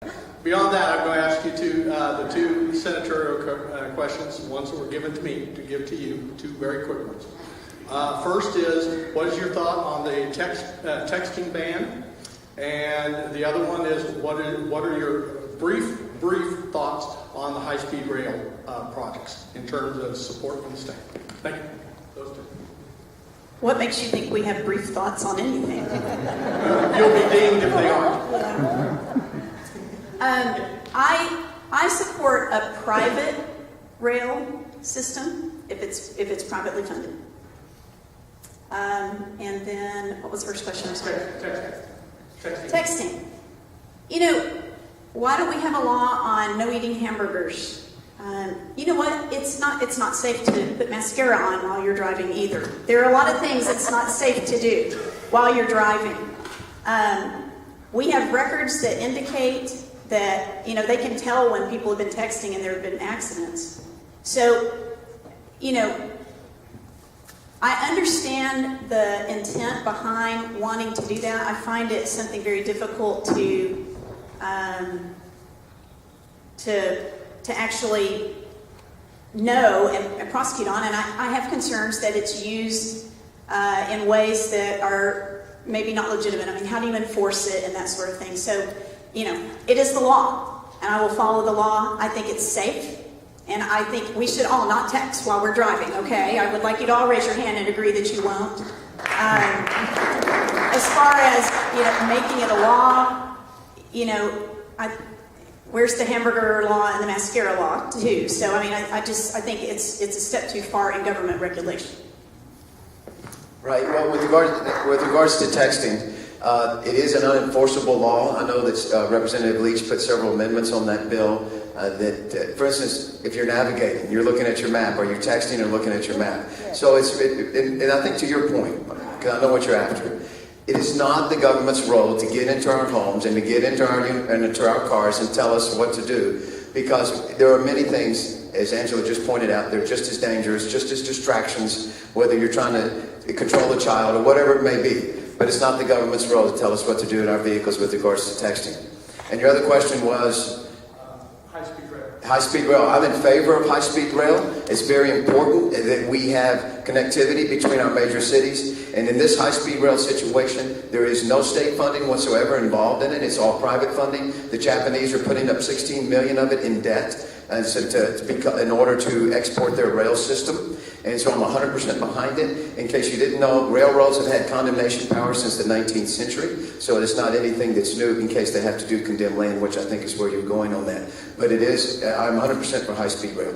Beyond that, I'm going to ask you the two senatorial questions, ones that were given to me, to give to you, two very quick ones. First is, what is your thought on the texting ban? And the other one is, what are your brief thoughts on the high-speed rail projects in terms of support from the state? Thank you. Those two. What makes you think we have brief thoughts on anything? You'll be dinged if they aren't. I support a private rail system if it's privately funded. And then what was the first question? I'm sorry. Texting. You know, why don't we have a law on no eating hamburgers? You know what? It's not safe to put mascara on while you're driving either. There are a lot of things that's not safe to do while you're driving. We have records that indicate that, you know, they can tell when people have been texting and there have been accidents. So, you know, I understand the intent behind wanting to do that. I find it something very difficult to actually know and prosecute on, and I have concerns that it's used in ways that are maybe not legitimate. I mean, how do you enforce it and that sort of thing? So, you know, it is the law, and I will follow the law. I think it's safe, and I think we should all not text while we're driving, okay? I would like you to all raise your hand and agree that you won't. As far as, you know, making it a law, you know, where's the hamburger law and the mascara law, too? So, I mean, I think it's a step too far in government regulation. Right. Well, with regards to texting, it is an unenforceable law. I know that Representative Leach put several amendments on that bill. For instance, if you're navigating, you're looking at your map, or you're texting or looking at your map. So and I think to your point, because I know what you're after, it is not the government's role to get into our homes and to get into our cars and tell us what to do, because there are many things, as Angela just pointed out, they're just as dangerous, just as distractions, whether you're trying to control a child or whatever it may be. But it's not the government's role to tell us what to do in our vehicles with regards to texting. And your other question was? High-speed rail. High-speed rail. I'm in favor of high-speed rail. It's very important that we have connectivity between our major cities. And in this high-speed rail situation, there is no state funding whatsoever involved in it. It's all private funding. The Japanese are putting up $16 million of it in debt in order to export their rail system. And so I'm 100% behind it. In case you didn't know, railroads have had condemnation power since the 19th century. So it's not anything that's new in case they have to do condemned land, which I think is where you're going on that. But it is, I'm 100% for high-speed rail.